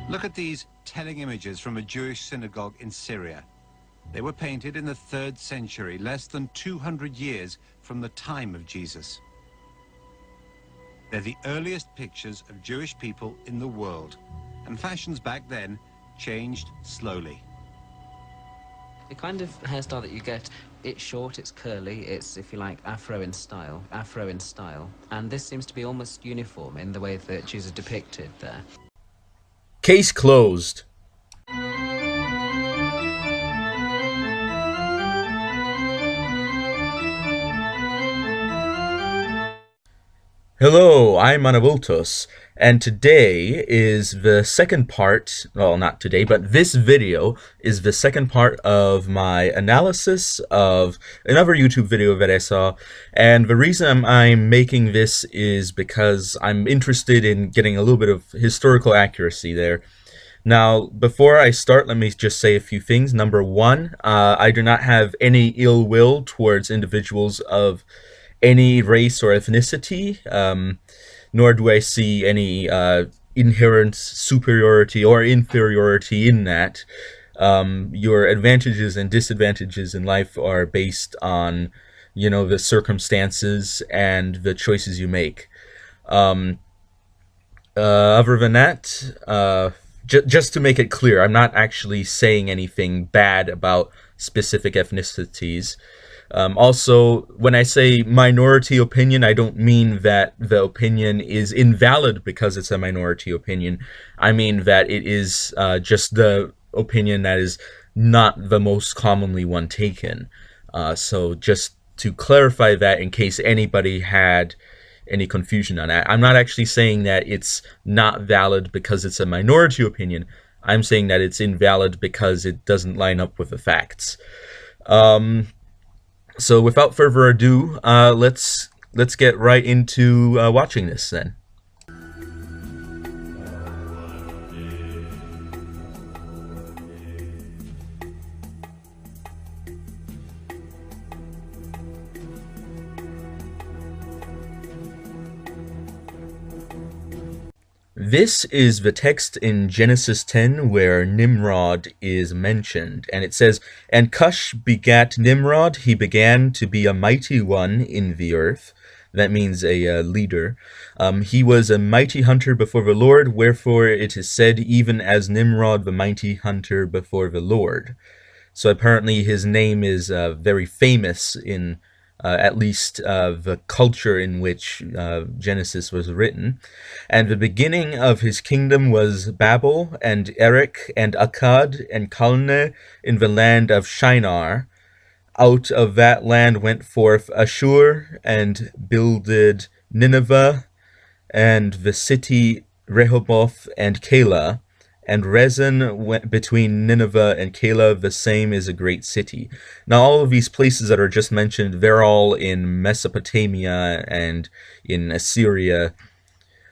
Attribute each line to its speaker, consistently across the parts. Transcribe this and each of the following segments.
Speaker 1: Look at these telling images from a Jewish synagogue in Syria. They were painted in the 3rd century, less than 200 years from the time of Jesus. They're the earliest pictures of Jewish people in the world, and fashions back then changed slowly.
Speaker 2: The kind of hairstyle that you get, it's short, it's curly, it's, if you like, afro in style, and this seems to be almost uniform in the way that Jews are depicted there.
Speaker 3: Case closed. Hello, I'm Anabultos, and today is the second part, well, not today, but this video is the second part of my analysis of another YouTube video that I saw, and the reason I'm making this is because I'm interested in getting a little bit of historical accuracy there. Now, before I start, let me just say a few things. Number one, I do not have any ill will towards individuals of any race or ethnicity, nor do I see any inherent superiority or inferiority in that. Your advantages and disadvantages in life are based on, you know, the circumstances and the choices you make. Other than that, just to make it clear, I'm not actually saying anything bad about specific ethnicities. Also, when I say minority opinion, I don't mean that the opinion is invalid because it's a minority opinion. I mean that it is just the opinion that is not the most commonly one taken. So just to clarify that in case anybody had any confusion on that. I'm not actually saying that it's not valid because it's a minority opinion. I'm saying that it's invalid because it doesn't line up with the facts. So without further ado, let's get right into watching this then. This is the text in Genesis 10 where Nimrod is mentioned, and it says, "And Cush begat Nimrod, he began to be a mighty one in the earth." That means a leader. He was a mighty hunter before the Lord, wherefore it is said, even as Nimrod the mighty hunter before the Lord. So apparently his name is very famous in at least the culture in which Genesis was written. And the beginning of his kingdom was Babel, and Erech, and Akkad, and Calneh in the land of Shinar. Out of that land went forth Ashur, and builded Nineveh, and the city Rehoboth, and Calah. And Rezin went between Nineveh and Calah, the same is a great city. Now all of these places that are just mentioned, they're all in Mesopotamia and in Assyria.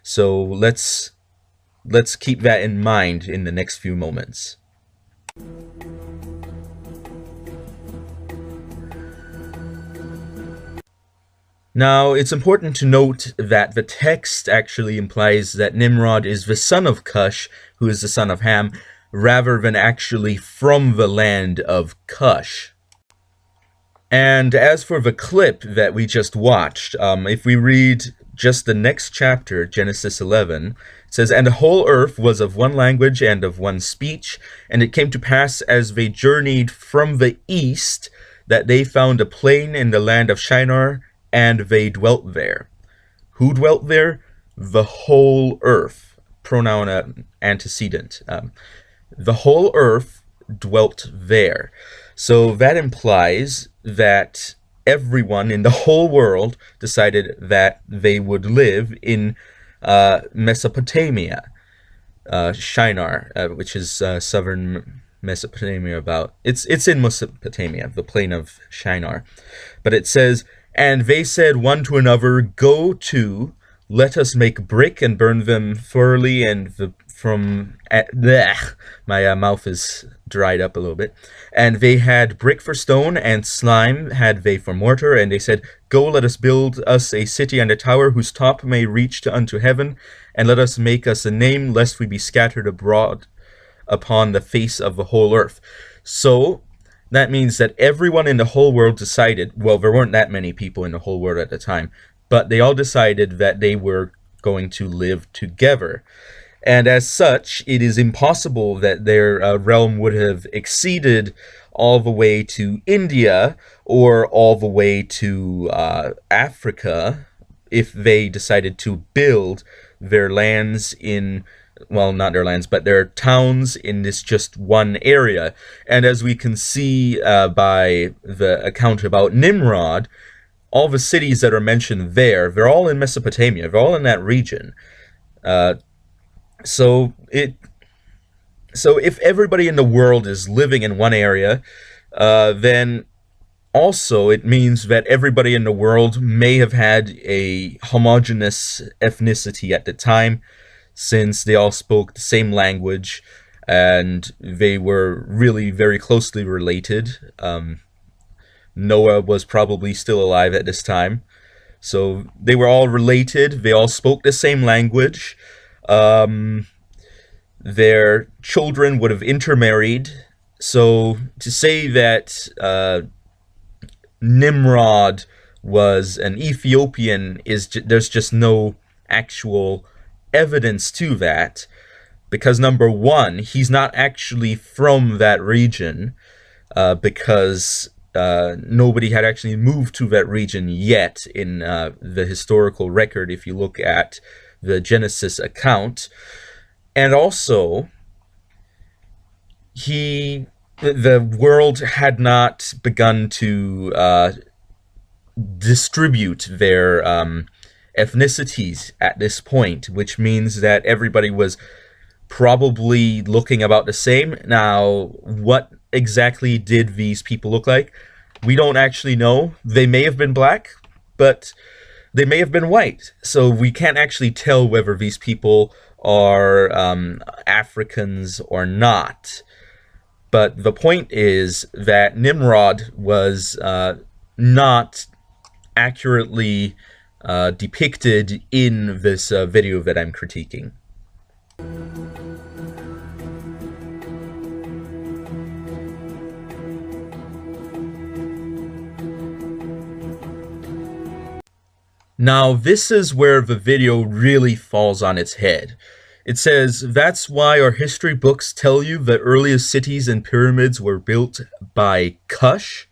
Speaker 3: So let's keep that in mind in the next few moments. Now, it's important to note that the text actually implies that Nimrod is the son of Cush, who is the son of Ham, rather than actually from the land of Cush. And as for the clip that we just watched, if we read just the next chapter, Genesis 11, it says, "And the whole earth was of one language and of one speech, and it came to pass as they journeyed from the east, that they found a plain in the land of Shinar, and they dwelt there." Who dwelt there? The whole earth. Pronoun antecedent. The whole earth dwelt there. So that implies that everyone in the whole world decided that they would live in Mesopotamia. Shinar, which is southern Mesopotamia about. It's in Mesopotamia, the plain of Shinar. But it says, "And they said one to another, Go to, let us make brick and burn them thoroughly, and my mouth is dried up a little bit. And they had brick for stone, and slime had they for mortar, and they said, Go, let us build us a city and a tower whose top may reach unto heaven, and let us make us a name, lest we be scattered abroad upon the face of the whole earth. So that means that everyone in the whole world decided, well, there weren't that many people in the whole world at the time, but they all decided that they were going to live together. And as such, it is impossible that their realm would have exceeded all the way to India or all the way to Africa if they decided to build their lands in, well, not their lands, but their towns in this just one area. And as we can see by the account about Nimrod, all the cities that are mentioned there, they're all in Mesopotamia. They're all in that region. So if everybody in the world is living in one area, then also it means that everybody in the world may have had a homogeneous ethnicity at the time, since they all spoke the same language and they were really very closely related. Noah was probably still alive at this time. So they were all related. They all spoke the same language. Their children would have intermarried. So to say that Nimrod was an Ethiopian there's just no actual evidence to that, because number one, he's not actually from that region, because nobody had actually moved to that region yet in the historical record, if you look at the Genesis account. And also, the world had not begun to distribute their ethnicities at this point, which means that everybody was probably looking about the same. Now, what exactly did these people look like? We don't actually know. They may have been black, but they may have been white. So we can't actually tell whether these people are Africans or not. But the point is that Nimrod was not accurately depicted in this video that I'm critiquing. Now, this is where the video really falls on its head. It says, that's why our history books tell you the earliest cities and pyramids were built by Cush.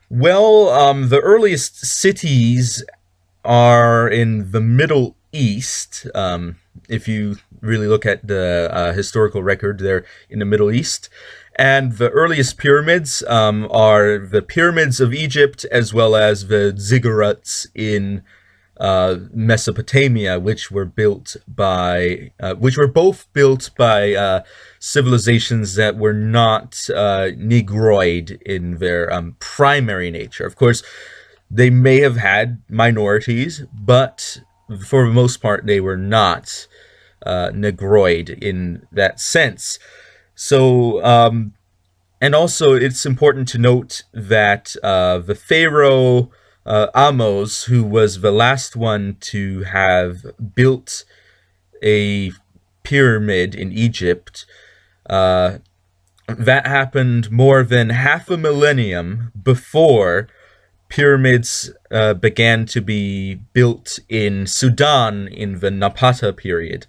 Speaker 3: Well, the earliest cities are in the Middle East. If you really look at the historical record, they're in the Middle East. And the earliest pyramids are the pyramids of Egypt, as well as the ziggurats in Mesopotamia, which were both built by civilizations that were not Negroid in their primary nature. Of course, they may have had minorities, but for the most part, they were not Negroid in that sense. So, and also it's important to note that the Pharaoh Ahmose, who was the last one to have built a pyramid in Egypt, that happened more than half a millennium before pyramids began to be built in Sudan in the Napata period.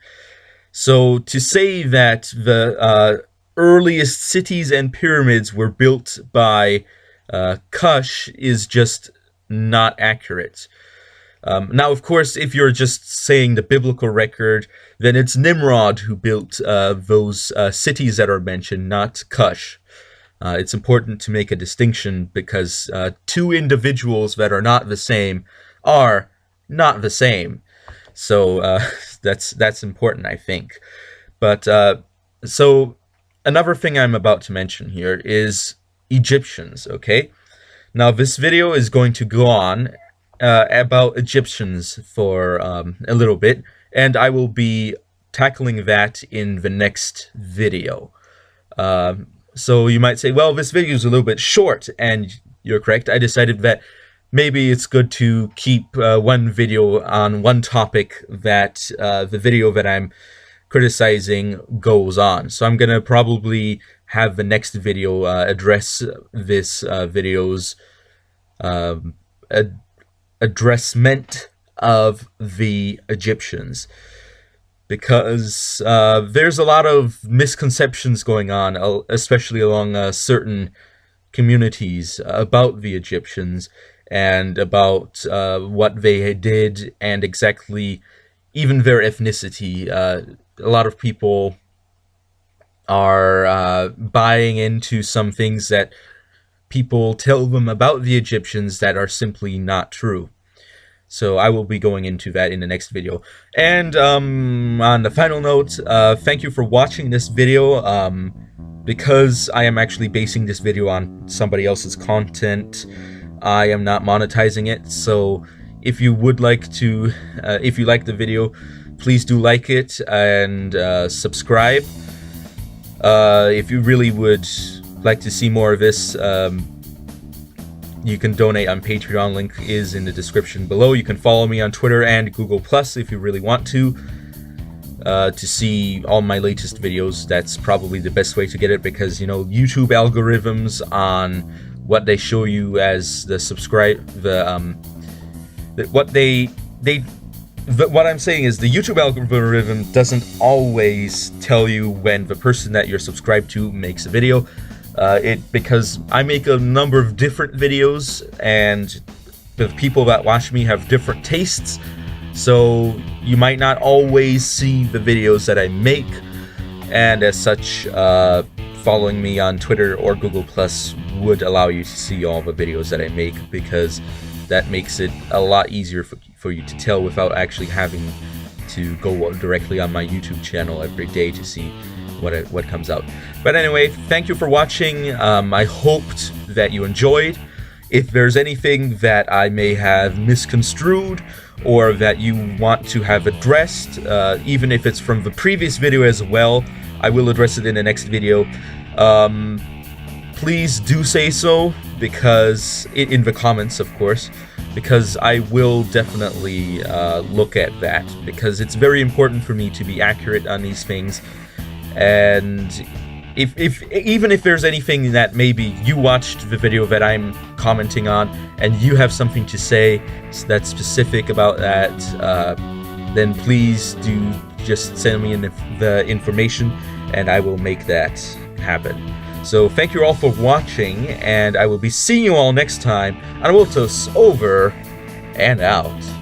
Speaker 3: So to say that the earliest cities and pyramids were built by Cush is just not accurate. Now, of course, if you're just saying the biblical record, then it's Nimrod who built those cities that are mentioned, not Cush. It's important to make a distinction, because two individuals that are not the same are not the same. So that's important, I think. But so another thing I'm about to mention here is Egyptians, okay? Now, this video is going to go on about Egyptians for a little bit, and I will be tackling that in the next video. So you might say, well, this video is a little bit short, and you're correct. I decided that maybe it's good to keep one video on one topic that the video that I'm criticizing goes on. So I'm gonna probably have the next video address this video's addressment of the Egyptians, because there's a lot of misconceptions going on, especially along certain communities about the Egyptians and about what they did and exactly even their ethnicity. A lot of people are buying into some things that people tell them about the Egyptians that are simply not true. So I will be going into that in the next video. And on the final note, thank you for watching this video. Because I am actually basing this video on somebody else's content, I am not monetizing it. So if you would like to, if you like the video, please do like it and subscribe. If you really would like to see more of this, you can donate on Patreon. Link is in the description below. You can follow me on Twitter and Google Plus if you really want to see all my latest videos. That's probably the best way to get it, because, you know, YouTube algorithms on what they show you as the what I'm saying is the YouTube algorithm doesn't always tell you when the person that you're subscribed to makes a video. Because I make a number of different videos, and the people that watch me have different tastes, so you might not always see the videos that I make, and as such, following me on Twitter or Google Plus would allow you to see all the videos that I make, because that makes it a lot easier for you to tell without actually having to go directly on my YouTube channel every day to see what comes out. But anyway, thank you for watching. I hoped that you enjoyed. If there's anything that I may have misconstrued or that you want to have addressed, even if it's from the previous video as well, I will address it in the next video. Please do say so, because in the comments, of course, because I will definitely look at that, because it's very important for me to be accurate on these things. And even if there's anything that maybe you watched the video that I'm commenting on and you have something to say that's specific about that, then please do just send me the information and I will make that happen. So thank you all for watching, and I will be seeing you all next time on Wiltos over and out.